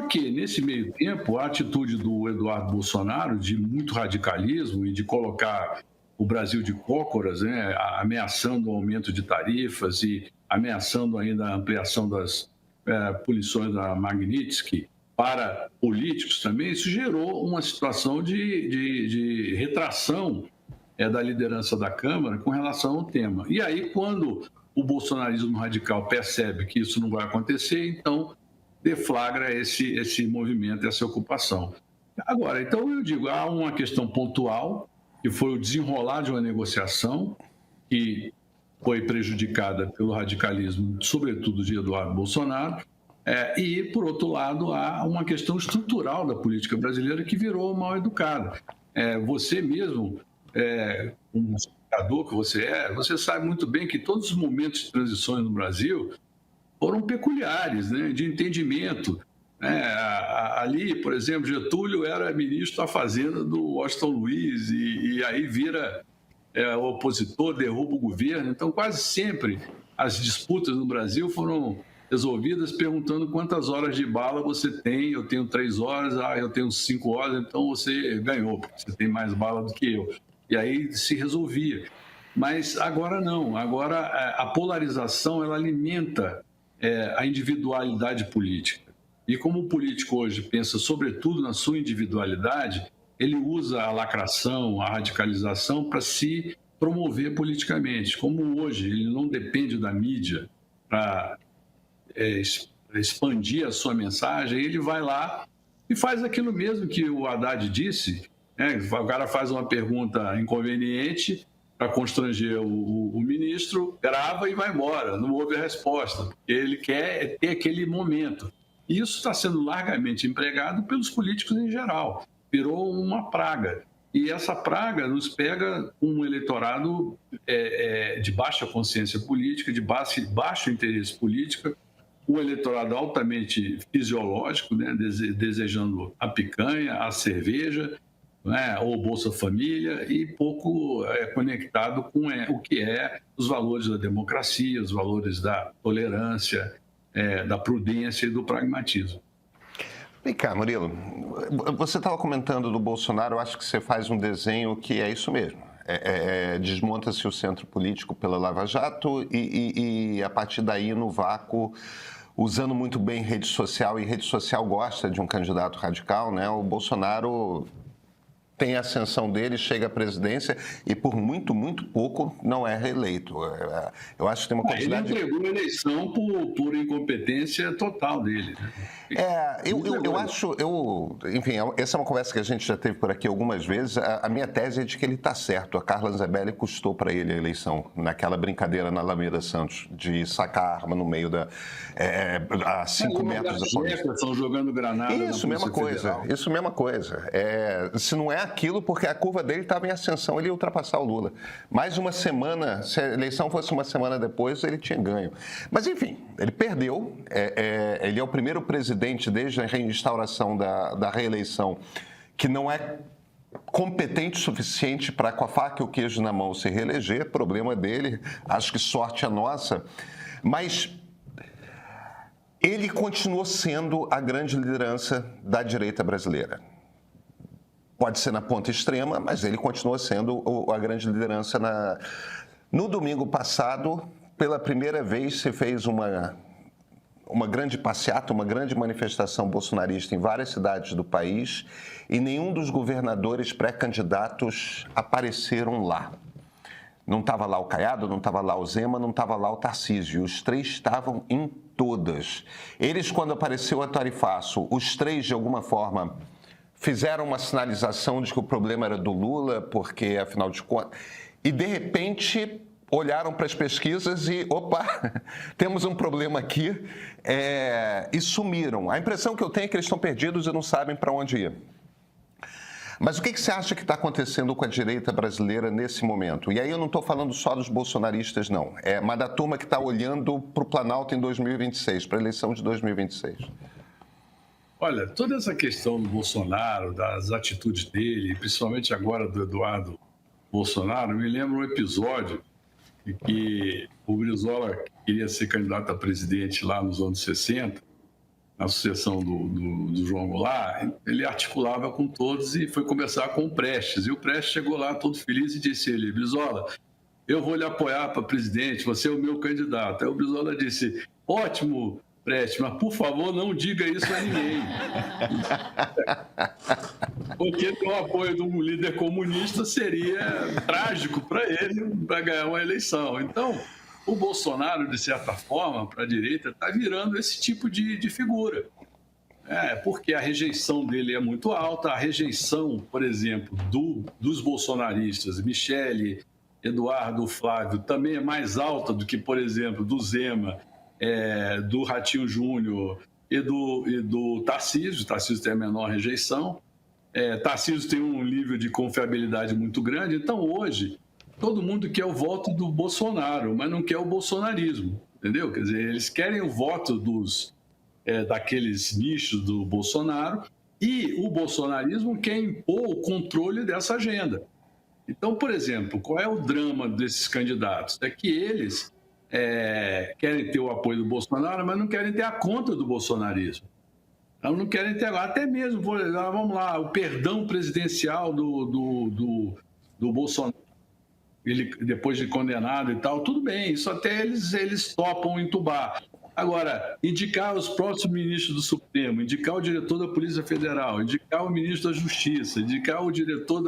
que, nesse meio tempo, a atitude do Eduardo Bolsonaro de muito radicalismo e de colocar o Brasil de cócoras, né, ameaçando o aumento de tarifas e ameaçando ainda a ampliação das punições da Magnitsky para políticos também, isso gerou uma situação de retração da liderança da Câmara com relação ao tema. E aí, quando o bolsonarismo radical percebe que isso não vai acontecer, então deflagra esse movimento, essa ocupação. Agora, então eu digo, há uma questão pontual, que foi o desenrolar de uma negociação que foi prejudicada pelo radicalismo, sobretudo de Eduardo Bolsonaro, e, por outro lado, há uma questão estrutural da política brasileira que virou mal educada. Você mesmo, como historiador que você sabe muito bem que todos os momentos de transições no Brasil foram peculiares, né, de entendimento. Ali, por exemplo, Getúlio era ministro da Fazenda do Washington Luiz e aí vira o opositor, derruba o governo. Então, quase sempre as disputas no Brasil foram resolvidas perguntando quantas horas de bala você tem. Eu tenho 3 horas, eu tenho 5 horas, então você ganhou, porque você tem mais bala do que eu. E aí se resolvia. Mas agora não, agora a polarização ela alimenta a individualidade política. E como o político hoje pensa sobretudo na sua individualidade, ele usa a lacração, a radicalização para se promover politicamente. Como hoje ele não depende da mídia para expandir a sua mensagem, ele vai lá e faz aquilo mesmo que o Haddad disse, né? O cara faz uma pergunta inconveniente para constranger o ministro, grava e vai embora, não houve a resposta. Ele quer ter aquele momento. E isso está sendo largamente empregado pelos políticos em geral. Virou uma praga. E essa praga nos pega um eleitorado de baixa consciência política, de baixo interesse político, um eleitorado altamente fisiológico, né, desejando a picanha, a cerveja, né, ou Bolsa Família, e pouco conectado com o que os valores da democracia, os valores da tolerância, da prudência e do pragmatismo. Vem cá, Murilo, você estava comentando do Bolsonaro, eu acho que você faz um desenho que é isso mesmo. Desmonta-se o centro político pela Lava Jato e a partir daí, no vácuo, usando muito bem rede social, e rede social gosta de um candidato radical, né? O Bolsonaro tem a ascensão dele, chega à presidência e por muito, muito pouco não é reeleito. Eu acho que tem uma quantidade... Ele entregou a eleição por incompetência total dele, né? Enfim, essa é uma conversa que a gente já teve por aqui algumas vezes. A minha tese é de que ele está certo. A Carla Zambelli custou para ele a eleição, naquela brincadeira na Alameda Santos, de sacar a arma no meio a 5 metros da polícia. Estão jogando granada. Isso, mesma coisa. Isso, mesma coisa. Se não é aquilo, porque a curva dele estava em ascensão, ele ia ultrapassar o Lula. Mais uma semana, se a eleição fosse uma semana depois, ele tinha ganho. Mas, enfim, ele perdeu. Ele é o primeiro presidente desde a reinstauração da reeleição que não é competente o suficiente para, com a faca e o queijo na mão, se reeleger. Problema dele, acho que sorte é nossa. Mas ele continuou sendo a grande liderança da direita brasileira. Pode ser na ponta extrema, mas ele continua sendo a grande liderança. No domingo passado, pela primeira vez, se fez uma grande passeata, uma grande manifestação bolsonarista em várias cidades do país e nenhum dos governadores pré-candidatos apareceram lá. Não estava lá o Caiado, não estava lá o Zema, não estava lá o Tarcísio. Os três estavam em todas. Eles, quando apareceu a Tarifaço, os três, de alguma forma, fizeram uma sinalização de que o problema era do Lula, porque, afinal de contas... E, de repente, olharam para as pesquisas e, opa, temos um problema aqui, e sumiram. A impressão que eu tenho é que eles estão perdidos e não sabem para onde ir. Mas o que você acha que está acontecendo com a direita brasileira nesse momento? E aí eu não estou falando só dos bolsonaristas, não. Mas da turma que está olhando para o Planalto em 2026, para a eleição de 2026. Olha, toda essa questão do Bolsonaro, das atitudes dele, principalmente agora do Eduardo Bolsonaro, me lembra um episódio em que o Brizola queria ser candidato a presidente lá nos anos 60 na sucessão do João Goulart, ele articulava com todos e foi conversar com o Prestes. E o Prestes chegou lá todo feliz e disse ele: Brizola, eu vou lhe apoiar para presidente, você é o meu candidato. Aí o Brizola disse: ótimo, Prestes, mas por favor não diga isso a ninguém. Porque ter o apoio de um líder comunista seria trágico para ele, para ganhar uma eleição. Então, o Bolsonaro, de certa forma, para a direita, está virando esse tipo de figura. Porque a rejeição dele é muito alta, a rejeição, por exemplo, dos bolsonaristas, Michele, Eduardo, Flávio, também é mais alta do que, por exemplo, do Zema, do Ratinho Júnior e do Tarcísio. O Tarcísio tem a menor rejeição. Tarcísio tem um nível de confiabilidade muito grande. Então, hoje, todo mundo quer o voto do Bolsonaro, mas não quer o bolsonarismo, entendeu? Quer dizer, eles querem o voto daqueles nichos do Bolsonaro e o bolsonarismo quer impor o controle dessa agenda. Então, por exemplo, qual é o drama desses candidatos? É que eles querem ter o apoio do Bolsonaro, mas não querem ter a conta do bolsonarismo. Então, não querem ter até mesmo, vamos lá, o perdão presidencial do Bolsonaro, ele, depois de condenado e tal, tudo bem, isso até eles topam entubar. Agora, indicar os próximos ministros do Supremo, indicar o diretor da Polícia Federal, indicar o ministro da Justiça, indicar o diretor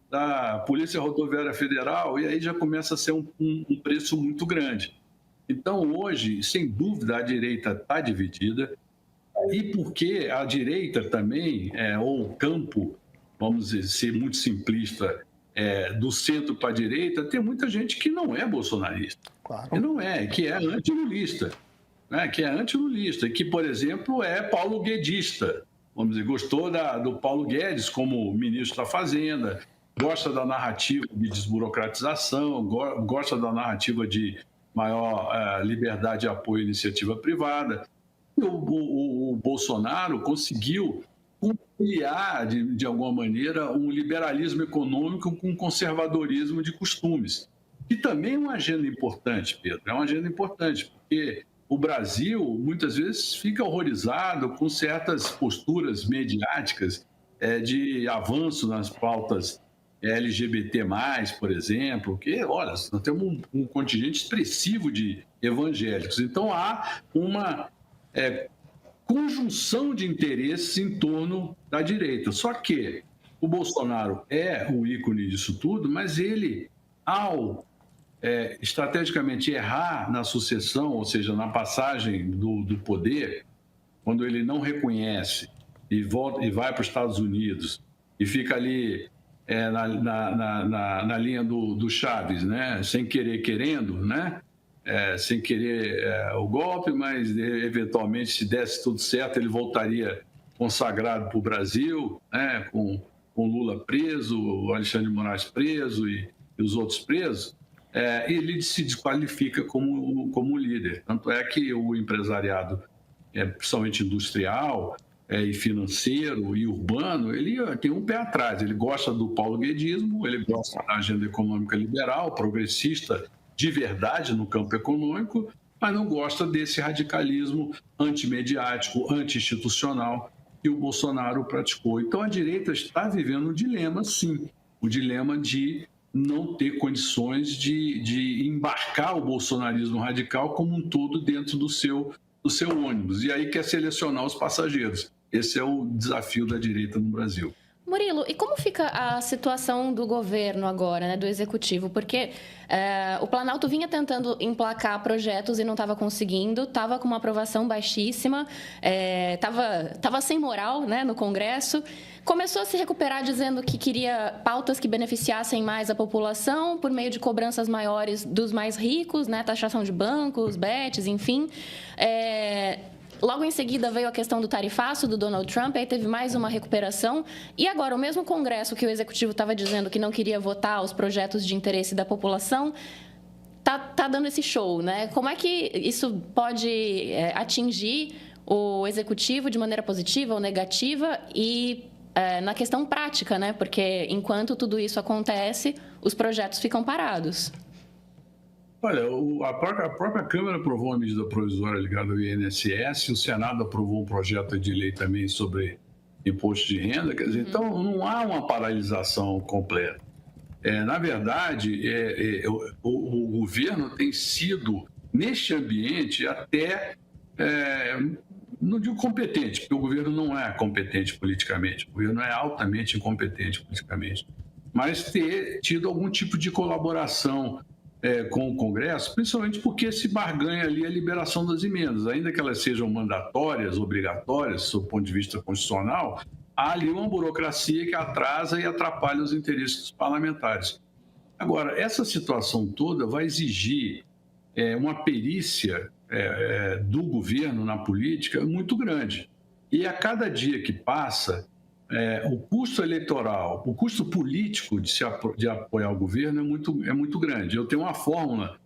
da Polícia Rodoviária Federal, e aí já começa a ser um preço muito grande. Então, hoje, sem dúvida, a direita está dividida, e porque a direita também, ou o campo, vamos dizer, ser muito simplista, do centro para a direita, tem muita gente que não é bolsonarista, claro. Que é antilulista. Que é antilulista, que, por exemplo, é paulo guedista. Vamos dizer, gostou do Paulo Guedes como ministro da Fazenda, gosta da narrativa de desburocratização, gosta da narrativa de maior liberdade e apoio à iniciativa privada. E o Bolsonaro conseguiu conciliar, de alguma maneira, um liberalismo econômico com um conservadorismo de costumes. E também é uma agenda importante, Pedro, é uma agenda importante, porque o Brasil, muitas vezes, fica horrorizado com certas posturas mediáticas de avanço nas pautas LGBT+, por exemplo, que, olha, nós temos um contingente expressivo de evangélicos. Então, há uma conjunção de interesses em torno da direita. Só que o Bolsonaro é o ícone disso tudo, mas ele, ao estrategicamente errar na sucessão, ou seja, na passagem do poder, quando ele não reconhece e vai para os Estados Unidos e fica ali na linha do Chaves, né? Sem querer querendo, né? Sem querer o golpe, mas eventualmente, se desse tudo certo, ele voltaria consagrado para o Brasil, né? Com Lula preso, o Alexandre de Moraes preso e os outros presos. Ele se desqualifica como líder. Tanto é que o empresariado, principalmente industrial e financeiro e urbano, ele tem um pé atrás. Ele gosta do paulo-guedismo, ele gosta da agenda econômica liberal, progressista, de verdade no campo econômico, mas não gosta desse radicalismo antimediático, anti-institucional que o Bolsonaro praticou. Então, a direita está vivendo um dilema, sim, o dilema de não ter condições de embarcar o bolsonarismo radical como um todo dentro do seu ônibus. E aí quer selecionar os passageiros. Esse é o desafio da direita no Brasil. Murilo, e como fica a situação do governo agora, né, do executivo? Porque o Planalto vinha tentando emplacar projetos e não estava conseguindo, estava com uma aprovação baixíssima, estava sem moral, né, no Congresso. Começou a se recuperar dizendo que queria pautas que beneficiassem mais a população por meio de cobranças maiores dos mais ricos, né, taxação de bancos, bets, enfim. Logo em seguida veio a questão do tarifaço do Donald Trump, aí teve mais uma recuperação. E agora, o mesmo Congresso que o Executivo estava dizendo que não queria votar os projetos de interesse da população, tá dando esse show, né? Como é que isso pode atingir o Executivo de maneira positiva ou negativa e na questão prática, né? Porque enquanto tudo isso acontece, os projetos ficam parados. Olha, a própria Câmara aprovou uma medida provisória ligada ao INSS, o Senado aprovou um projeto de lei também sobre imposto de renda, quer dizer, então não há uma paralisação completa. Na verdade, o governo tem sido, neste ambiente, até, não digo competente, porque o governo não é competente politicamente, o governo é altamente incompetente politicamente, mas ter tido algum tipo de colaboração com o Congresso, principalmente porque se barganha ali a liberação das emendas, ainda que elas sejam mandatórias, obrigatórias, do ponto de vista constitucional, há ali uma burocracia que atrasa e atrapalha os interesses dos parlamentares. Agora, essa situação toda vai exigir uma perícia do governo na política muito grande. E a cada dia que passa, o custo eleitoral, o custo político de apoiar o governo é muito grande. Eu tenho uma fórmula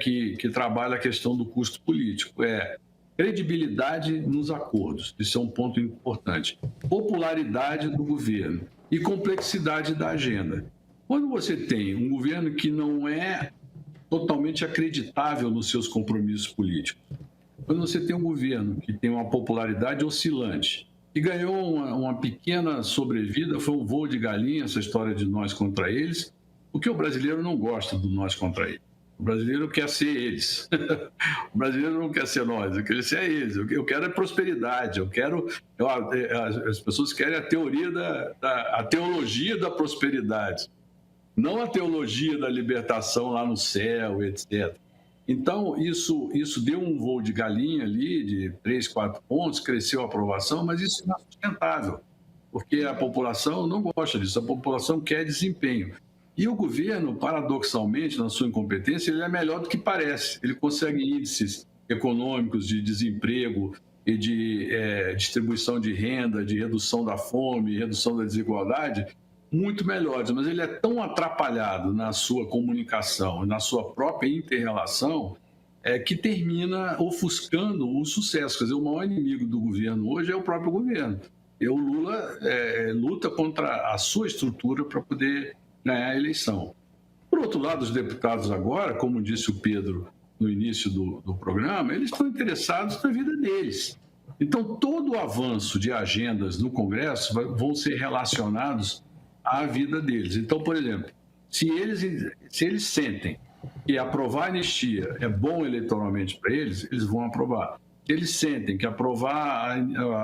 que trabalha a questão do custo político. Credibilidade nos acordos, isso é um ponto importante. Popularidade do governo e complexidade da agenda. Quando você tem um governo que não é totalmente acreditável nos seus compromissos políticos, quando você tem um governo que tem uma popularidade oscilante, que ganhou uma pequena sobrevida, foi um voo de galinha, essa história de nós contra eles, porque o brasileiro não gosta do nós contra eles. O brasileiro quer ser eles. O brasileiro não quer ser nós, eu quero ser eles. Eu quero prosperidade, as pessoas querem a teologia da prosperidade, não a teologia da libertação lá no céu, etc. Então, isso deu um voo de galinha ali, de 3, 4 pontos, cresceu a aprovação, mas isso não é sustentável, porque a população não gosta disso, a população quer desempenho. E o governo, paradoxalmente, na sua incompetência, ele é melhor do que parece. Ele consegue índices econômicos de desemprego e de distribuição de renda, de redução da fome, redução da desigualdade, muito melhores. Mas ele é tão atrapalhado na sua comunicação, na sua própria inter-relação, que termina ofuscando o sucesso. Quer dizer, o maior inimigo do governo hoje é o próprio governo. E o Lula luta contra a sua estrutura para poder ganhar a eleição. Por outro lado, os deputados agora, como disse o Pedro no início do programa, eles estão interessados na vida deles. Então, todo o avanço de agendas no Congresso vão ser relacionados à vida deles. Então, por exemplo, se eles sentem que aprovar a anistia é bom eleitoralmente para eles, eles vão aprovar. Se eles sentem que aprovar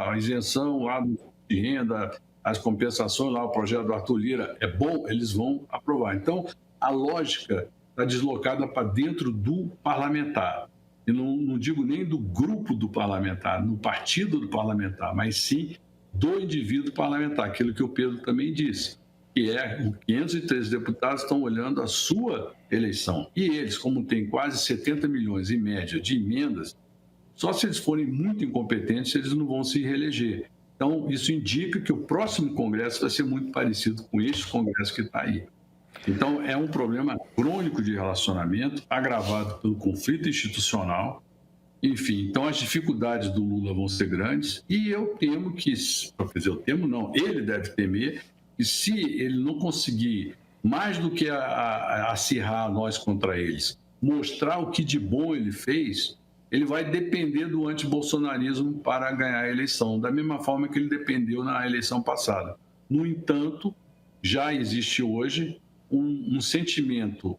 a isenção lá de renda, as compensações lá, o projeto do Arthur Lira é bom, eles vão aprovar. Então, a lógica está deslocada para dentro do parlamentar. E não digo nem do grupo do parlamentar, no partido do parlamentar, mas sim do indivíduo parlamentar, aquilo que o Pedro também disse, que os 513 deputados estão olhando a sua eleição. E eles, como têm quase 70 milhões em média de emendas, só se eles forem muito incompetentes, eles não vão se reeleger. Então, isso indica que o próximo Congresso vai ser muito parecido com este Congresso que está aí. Então, é um problema crônico de relacionamento, agravado pelo conflito institucional. Enfim, então as dificuldades do Lula vão ser grandes e eu temo que, ele deve temer que se ele não conseguir, mais do que acirrar nós contra eles, mostrar o que de bom ele fez, ele vai depender do antibolsonarismo para ganhar a eleição, da mesma forma que ele dependeu na eleição passada. No entanto, já existe hoje um sentimento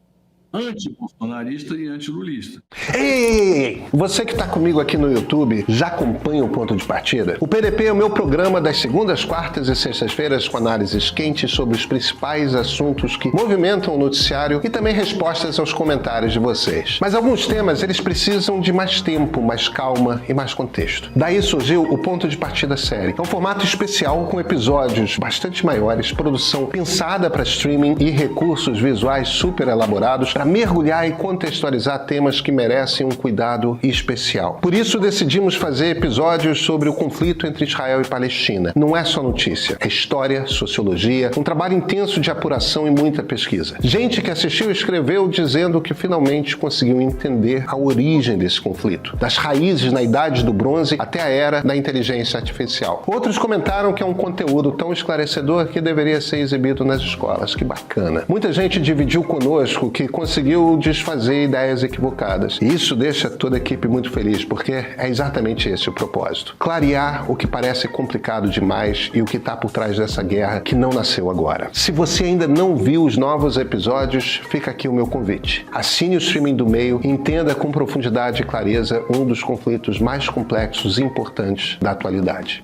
anti-bolsonarista e anti-lulista. Ei! Você que está comigo aqui no YouTube, já acompanha o Ponto de Partida? O PDP é o meu programa das segundas, quartas e sextas-feiras com análises quentes sobre os principais assuntos que movimentam o noticiário e também respostas aos comentários de vocês. Mas alguns temas, eles precisam de mais tempo, mais calma e mais contexto. Daí surgiu o Ponto de Partida série. É um formato especial com episódios bastante maiores, produção pensada para streaming e recursos visuais super elaborados para mergulhar e contextualizar temas que merecem um cuidado especial. Por isso decidimos fazer episódios sobre o conflito entre Israel e Palestina. Não é só notícia, é história, sociologia, um trabalho intenso de apuração e muita pesquisa. Gente que assistiu e escreveu dizendo que finalmente conseguiu entender a origem desse conflito, das raízes na Idade do Bronze até a era da inteligência artificial. Outros comentaram que é um conteúdo tão esclarecedor que deveria ser exibido nas escolas. Que bacana. Muita gente dividiu conosco que conseguiu desfazer ideias equivocadas. E isso deixa toda a equipe muito feliz, porque é exatamente esse o propósito. Clarear o que parece complicado demais e o que está por trás dessa guerra que não nasceu agora. Se você ainda não viu os novos episódios, fica aqui o meu convite. Assine o streaming do Meio e entenda com profundidade e clareza um dos conflitos mais complexos e importantes da atualidade.